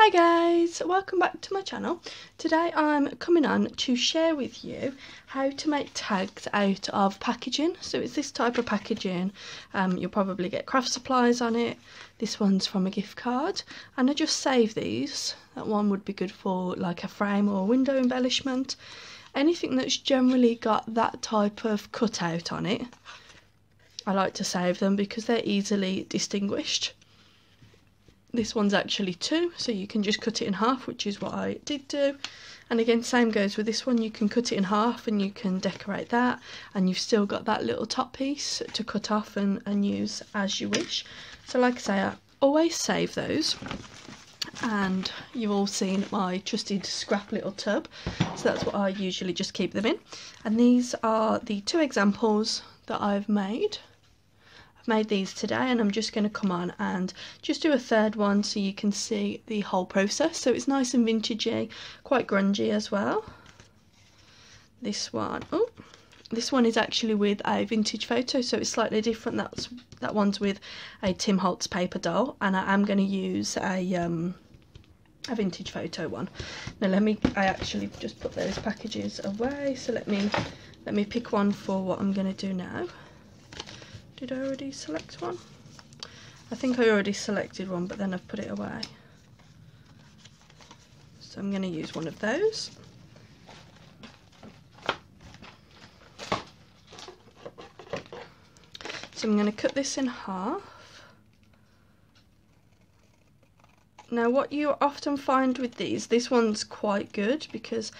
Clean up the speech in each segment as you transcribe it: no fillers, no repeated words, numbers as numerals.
Hi guys, welcome back to my channel. Today I'm coming on to share with you how to make tags out of packaging. So it's this type of packaging, you'll probably get craft supplies on it. This one's from a gift card and I just save these. That one would be good for like a frame or a window embellishment. Anything that's generally got that type of cutout on it, I like to save them because they're easily distinguished. This one's actually 2, so you can just cut it in half, which is what I did do. And again, same goes with this one. You can cut it in half and you can decorate that, and you've still got that little top piece to cut off and use as you wish. So like I say, I always save those. And you've all seen my trusted scrap little tub, so that's what I usually just keep them in. And these are the 2 examples that I've made these today, and I'm just going to come on and just do a third one so you can see the whole process. So it's nice and vintagey, quite grungy as well. This one is actually with a vintage photo, so it's slightly different. That one's with a Tim Holtz paper doll, and I am going to use a vintage photo one. Now I actually just put those packages away, so let me pick one for what I'm going to do now. Did I already select one? I think I already selected one, but then I've put it away. So I'm going to use one of those. So I'm going to cut this in half. Now what you often find with this one's quite good because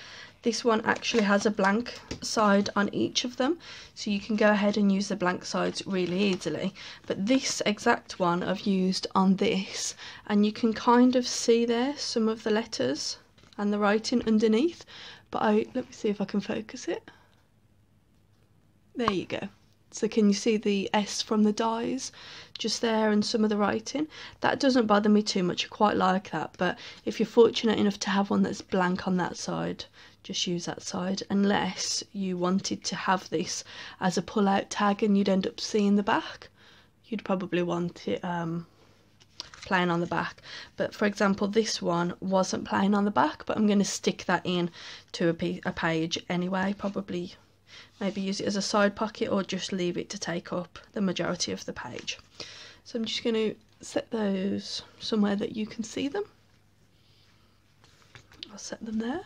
this one actually has a blank side on each of them, so you can go ahead and use the blank sides really easily. But this exact one I've used on this, and you can kind of see there some of the letters and the writing underneath, but let me see if I can focus it. There you go. So can you see the S from the dies just there and some of the writing? That doesn't bother me too much, I quite like that, but if you're fortunate enough to have one that's blank on that side, just use that side, unless you wanted to have this as a pull-out tag and you'd end up seeing the back. You'd probably want it plain on the back. But for example, this one wasn't plain on the back, but I'm going to stick that in to a page anyway, probably. Maybe use it as a side pocket or just leave it to take up the majority of the page. So I'm just going to set those somewhere that you can see them. I'll set them there.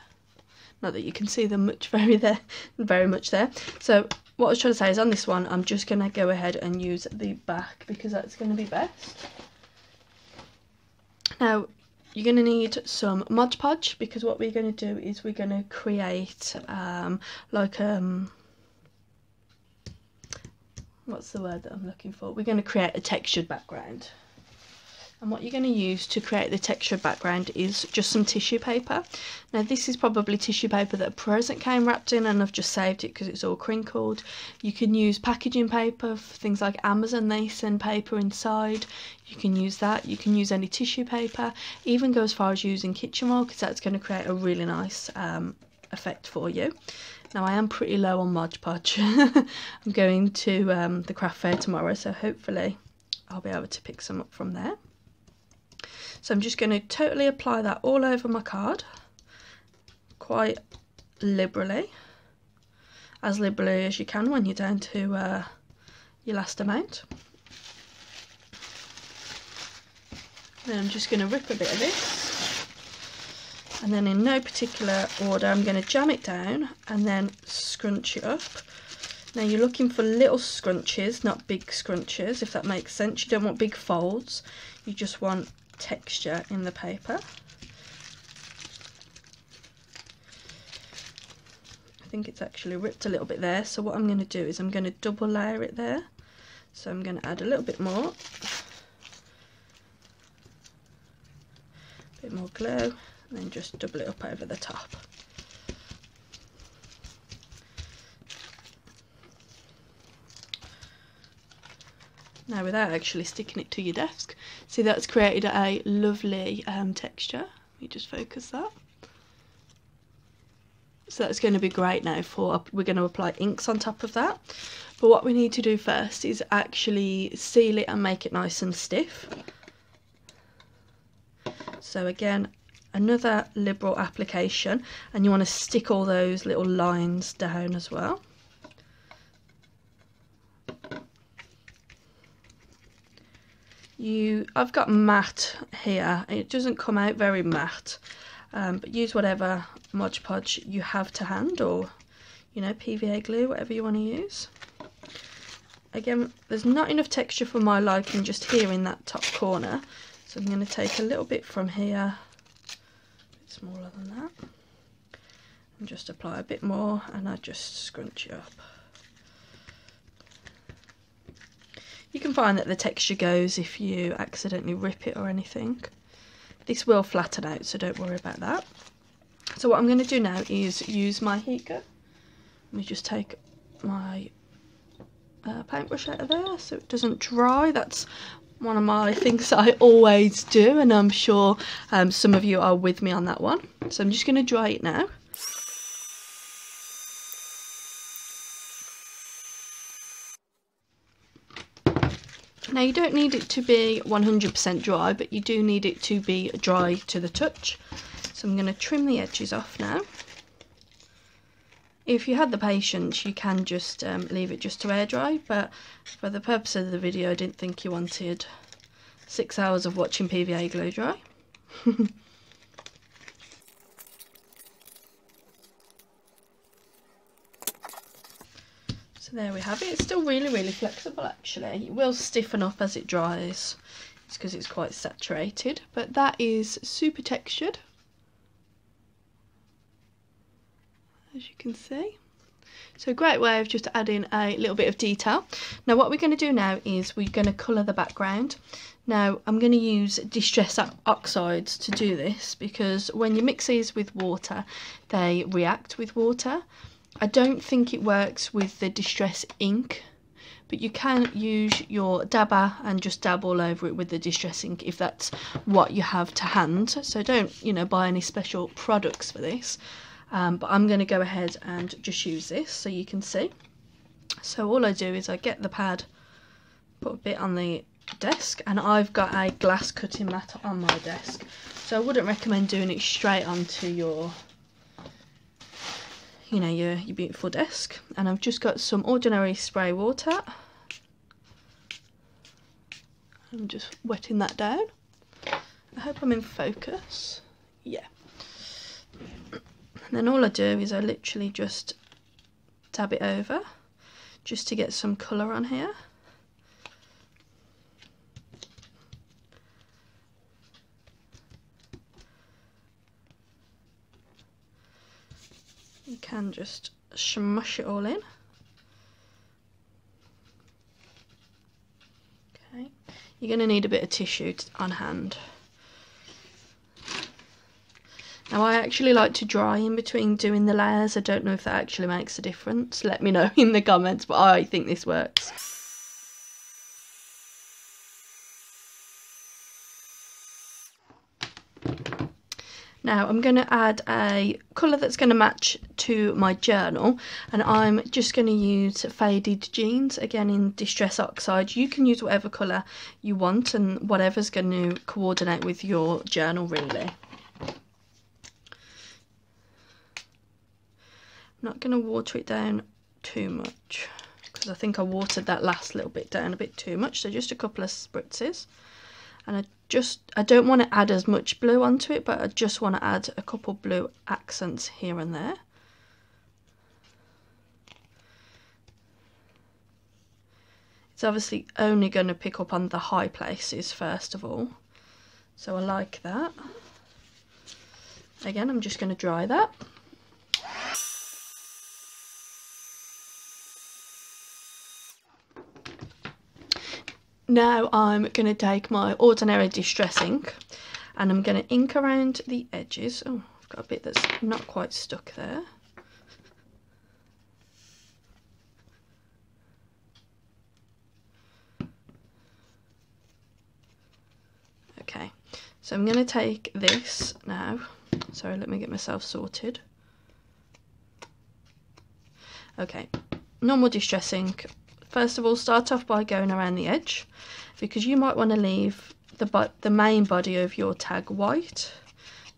Not that you can see them very much there. So what I was trying to say is on this one, I'm just going to go ahead and use the back because that's going to be best. Now, you're going to need some Mod Podge because what we're going to do is we're going to create what's the word that I'm looking for? We're going to create a textured background. And what you're going to use to create the textured background is just some tissue paper. Now this is probably tissue paper that a present came wrapped in, and I've just saved it because it's all crinkled. You can use packaging paper for things like Amazon, they send paper inside. You can use that. You can use any tissue paper. Even go as far as using kitchen roll because that's going to create a really nice effect for you. Now I am pretty low on Mod Podge. I'm going to the craft fair tomorrow, so hopefully I'll be able to pick some up from there. So I'm just going to totally apply that all over my card, quite liberally, as liberally as you can when you're down to your last amount. Then I'm just going to rip a bit of this, and then in no particular order I'm going to jam it down and then scrunch it up. Now you're looking for little scrunches, not big scrunches, if that makes sense. You don't want big folds, you just want texture in the paper. I think it's actually ripped a little bit there, so what I'm going to do is I'm going to double layer it there. So I'm going to add a little bit more glue, and then just double it up over the top. Now without actually sticking it to your desk, see that's created a lovely texture. Let me just focus that. So that's going to be great now we're going to apply inks on top of that. But what we need to do first is actually seal it and make it nice and stiff. So again, another liberal application, and you want to stick all those little lines down as well. I've got matte here. It doesn't come out very matte, but use whatever Mod Podge you have to hand, or PVA glue, whatever you want to use. Again, there's not enough texture for my liking just here in that top corner, so I'm going to take a little bit from here, a bit smaller than that, and just apply a bit more, and I just scrunch it up. You can find that the texture goes if you accidentally rip it or anything. This will flatten out, so don't worry about that. So what I'm going to do now is use my heat gun. Let me just take my paintbrush out of there so it doesn't dry. That's one of my things that I always do, and I'm sure some of you are with me on that one. So I'm just going to dry it now. Now you don't need it to be 100% dry, but you do need it to be dry to the touch. So I'm going to trim the edges off now. If you had the patience, you can just leave it just to air dry, but for the purpose of the video I didn't think you wanted 6 hours of watching PVA glue dry. So there we have it. It's still really flexible actually. It will stiffen up as it dries. It's because it's quite saturated, but that is super textured, as you can see. So a great way of just adding a little bit of detail. Now what we're going to do now is we're going to colour the background. Now I'm going to use distress oxides to do this, because when you mix these with water they react with water. I don't think it works with the distress ink, but you can use your dabber and just dab all over it with the distress ink if that's what you have to hand. So don't buy any special products for this, but I'm going to go ahead and just use this so you can see. So all I do is I get the pad, put a bit on the desk, and I've got a glass cutting mat on my desk, so I wouldn't recommend doing it straight onto your your beautiful desk. And I've just got some ordinary spray water. I'm just wetting that down. I hope I'm in focus. Yeah. And then all I do is I literally just dab it over just to get some colour on here. You can just smush it all in. Okay, you're going to need a bit of tissue on hand. Now I actually like to dry in between doing the layers. I don't know if that actually makes a difference. Let me know in the comments, but I think this works. Now I'm going to add a colour that's going to match to my journal, and I'm just going to use Faded Jeans, again in Distress Oxide. You can use whatever colour you want and whatever's going to coordinate with your journal really. I'm not going to water it down too much, because I think I watered that last little bit down a bit too much, so just a couple of spritzes. And I don't want to add as much blue onto it, but I just want to add a couple blue accents here and there. It's obviously only going to pick up on the high places first of all, so I like that. Again, I'm just going to dry that. Now I'm going to take my ordinary distress ink and I'm going to ink around the edges. Oh, I've got a bit that's not quite stuck there. Okay, so I'm going to take this now. Sorry, let me get myself sorted. Okay, normal distress ink. First of all, start off by going around the edge, because you might want to leave the main body of your tag white.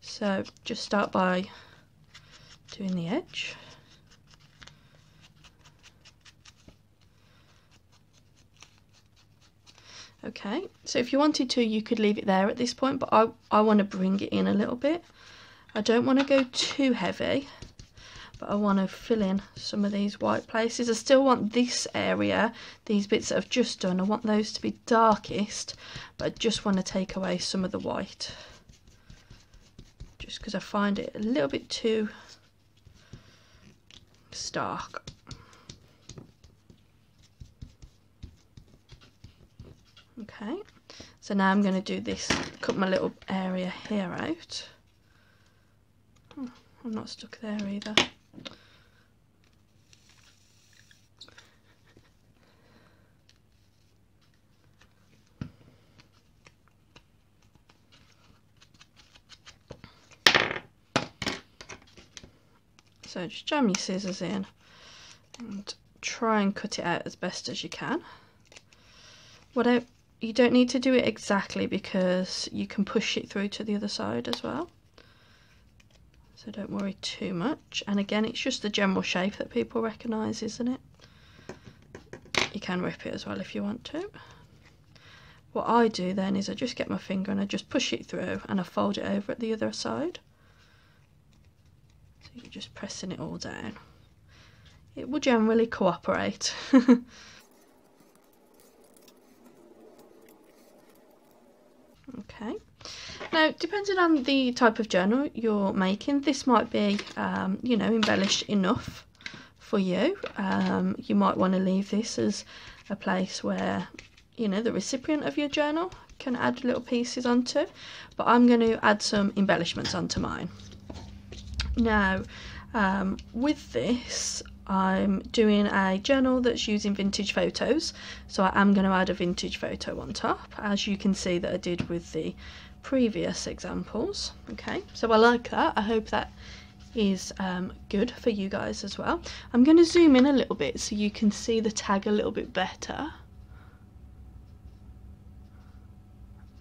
So just start by doing the edge. Okay, so if you wanted to, you could leave it there at this point, but I want to bring it in a little bit. I don't want to go too heavy, but I want to fill in some of these white places. I still want this area, these bits that I've just done, I want those to be darkest, but I just want to take away some of the white. Just because I find it a little bit too stark. Okay, so now I'm going to do this, cut my little area here out. Oh, I'm not stuck there either. So just jam your scissors in and try and cut it out as best as you can. You don't need to do it exactly because you can push it through to the other side as well. So don't worry too much. And again, it's just the general shape that people recognise, isn't it? You can rip it as well if you want to. What I do then is I just get my finger and I just push it through and I fold it over at the other side. So you're just pressing it all down. It will generally cooperate. Okay, now depending on the type of journal you're making, this might be, you know, embellished enough for you. You might want to leave this as a place where, you know, the recipient of your journal can add little pieces onto, but I'm going to add some embellishments onto mine. Now, with this, I'm doing a journal that's using vintage photos, so I am going to add a vintage photo on top, as you can see that I did with the previous examples. Okay, so I like that. I hope that is good for you guys as well. I'm going to zoom in a little bit so you can see the tag a little bit better.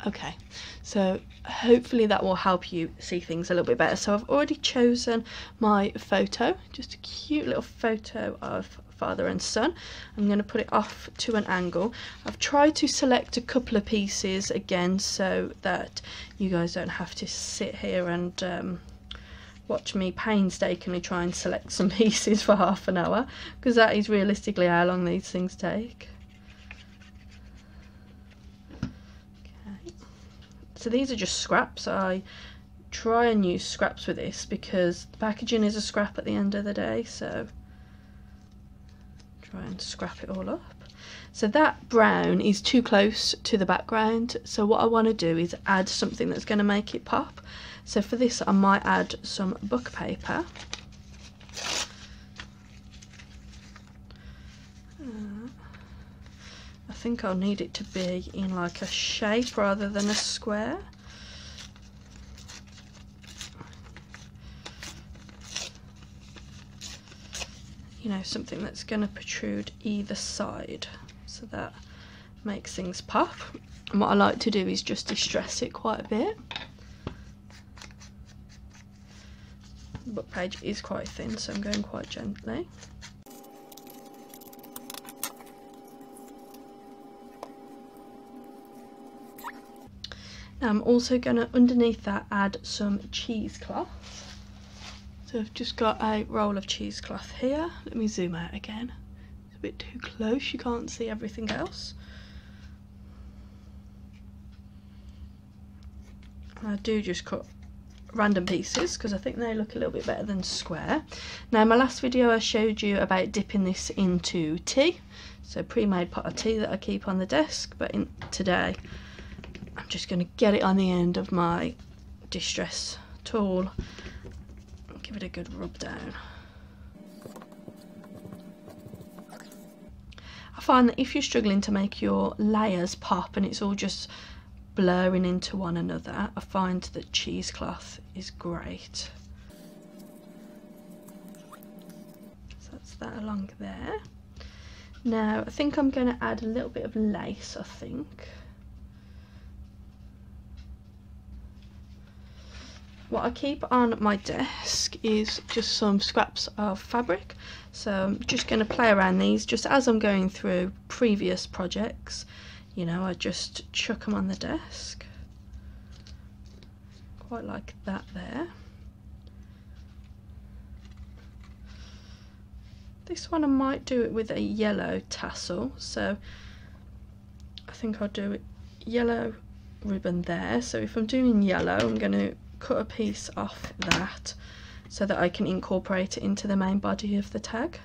Okay, so hopefully that will help you see things a little bit better. So I've already chosen my photo, just a cute little photo of father and son. I'm going to put it off to an angle. I've tried to select a couple of pieces again so that you guys don't have to sit here and watch me painstakingly try and select some pieces for half an hour, because that is realistically how long these things take. So these are just scraps. I try and use scraps with this because the packaging is a scrap at the end of the day, so try and scrap it all up. So that brown is too close to the background, so what I want to do is add something that's going to make it pop. So for this I might add some book paper. I think I'll need it to be in like a shape rather than a square. You know, something that's going to protrude either side, so that makes things pop. And what I like to do is just distress it quite a bit. The book page is quite thin, so I'm going quite gently. Now I'm also going to, underneath that, add some cheesecloth. So I've just got a roll of cheesecloth here. Let me zoom out again. It's a bit too close, you can't see everything else. And I do just cut random pieces because I think they look a little bit better than square. Now in my last video I showed you about dipping this into tea. So pre-made pot of tea that I keep on the desk, but today I'm just going to get it on the end of my distress tool and give it a good rub down. I find that if you're struggling to make your layers pop and it's all just blurring into one another, I find that cheesecloth is great. So that's that along there. Now I think I'm going to add a little bit of lace, I think. what I keep on my desk is just some scraps of fabric. So I'm just going to play around these just as I'm going through previous projects. You know, I just chuck them on the desk. Quite like that there. This one I might do it with a yellow tassel, so I think I'll do it yellow ribbon there. So if I'm doing yellow, I'm going to cut a piece off that so that I can incorporate it into the main body of the tag,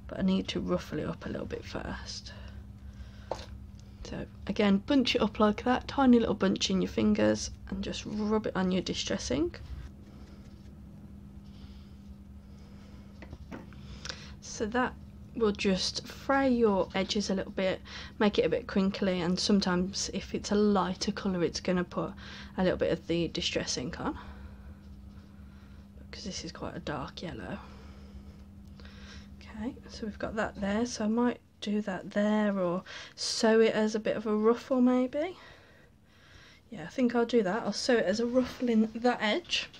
but I need to ruffle it up a little bit first. So again, bunch it up like that, tiny little bunch in your fingers, and just rub it on your distress ink. So that will just fray your edges a little bit, make it a bit crinkly, and sometimes if it's a lighter colour it's going to put a little bit of the distress ink on, because this is quite a dark yellow. Okay, so we've got that there, so I might do that there or sew it as a bit of a ruffle maybe. Yeah, I think I'll do that. I'll sew it as a ruffle in that edge,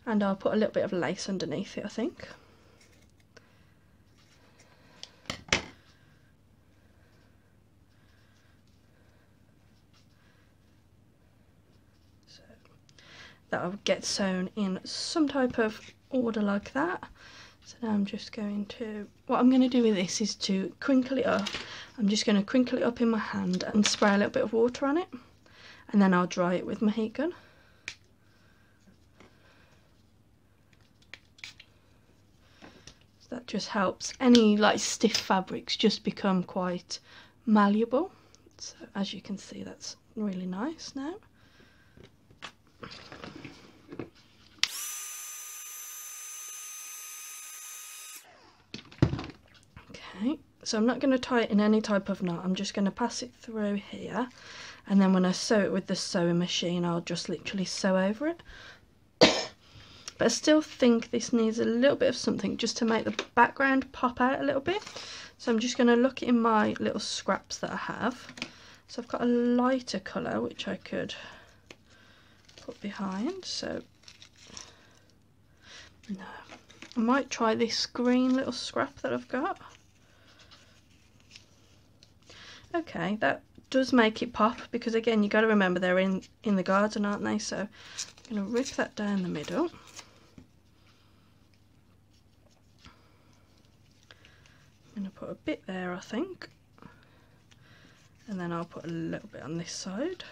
and I'll put a little bit of lace underneath it, I think. So that'll get sewn in some type of order like that. So now I'm just going to, what I'm going to do with this is to crinkle it up. I'm just going to crinkle it up in my hand and spray a little bit of water on it, and then I'll dry it with my heat gun. So that just helps any like stiff fabrics just become quite malleable. So as you can see, that's really nice now. Okay, so I'm not going to tie it in any type of knot, I'm just going to pass it through here, and then when I sew it with the sewing machine I'll just literally sew over it. But I still think this needs a little bit of something just to make the background pop out a little bit. So I'm just going to look in my little scraps that I have. So I've got a lighter colour which I could put behind, so no, I might try this green little scrap that I've got. Okay, that does make it pop, because again you got to remember they're in the garden, aren't they? So I'm going to rip that down the middle. I'm going to put a bit there, I think, and then I'll put a little bit on this side.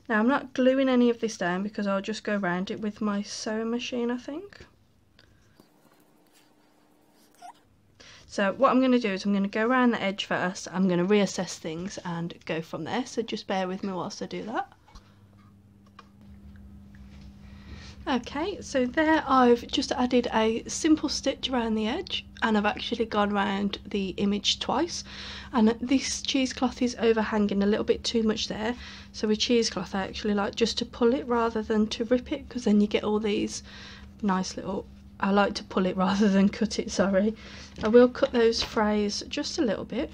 Now I'm not gluing any of this down because I'll just go around it with my sewing machine, I think. So what I'm going to do is I'm going to go around the edge first, I'm going to reassess things and go from there, so just bear with me whilst I do that. Okay, so there I've just added a simple stitch around the edge, and I've actually gone around the image twice, and this cheesecloth is overhanging a little bit too much there, so with cheesecloth I actually like just to pull it rather than to rip it, because then you get all these nice little, I like to pull it rather than cut it, sorry. I will cut those frays just a little bit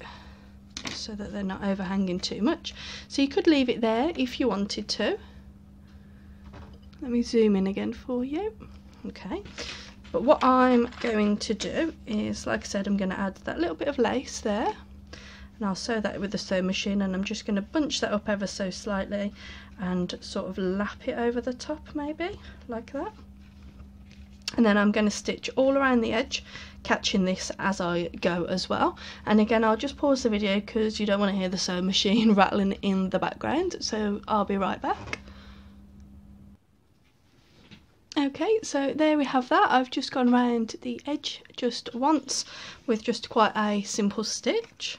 so that they're not overhanging too much, so you could leave it there if you wanted to. Let me zoom in again for you. Okay, but what I'm going to do is, like I said, I'm going to add that little bit of lace there, and I'll sew that with the sewing machine, and I'm just going to bunch that up ever so slightly and sort of lap it over the top, maybe like that. And then I'm going to stitch all around the edge, catching this as I go as well. And again, I'll just pause the video because you don't want to hear the sewing machine rattling in the background, so I'll be right back. Okay, so there we have that. I've just gone around the edge just once with just quite a simple stitch.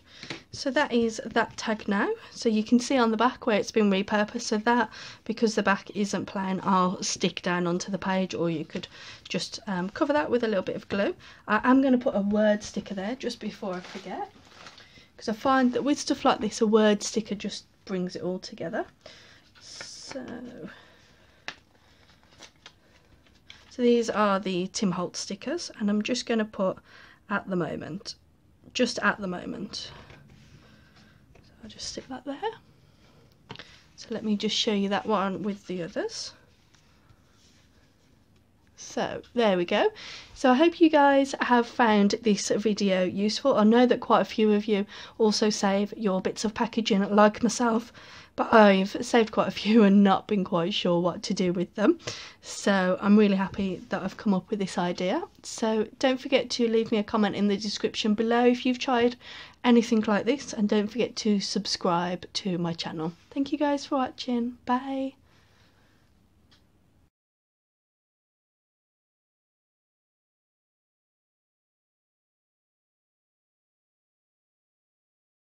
So that is that tag now. So you can see on the back where it's been repurposed, so that, because the back isn't plain, I'll stick down onto the page, or you could just cover that with a little bit of glue. I'm going to put a word sticker there just before I forget, because I find that with stuff like this a word sticker just brings it all together. So these are the Tim Holtz stickers, and I'm just going to put at the moment, just at the moment. So I'll just stick that there. So let me just show you that one with the others. So there we go. So I hope you guys have found this video useful. I know that quite a few of you also save your bits of packaging like myself, but I've saved quite a few and not been quite sure what to do with them. So I'm really happy that I've come up with this idea. So don't forget to leave me a comment in the description below if you've tried anything like this, and don't forget to subscribe to my channel. Thank you guys for watching. Bye.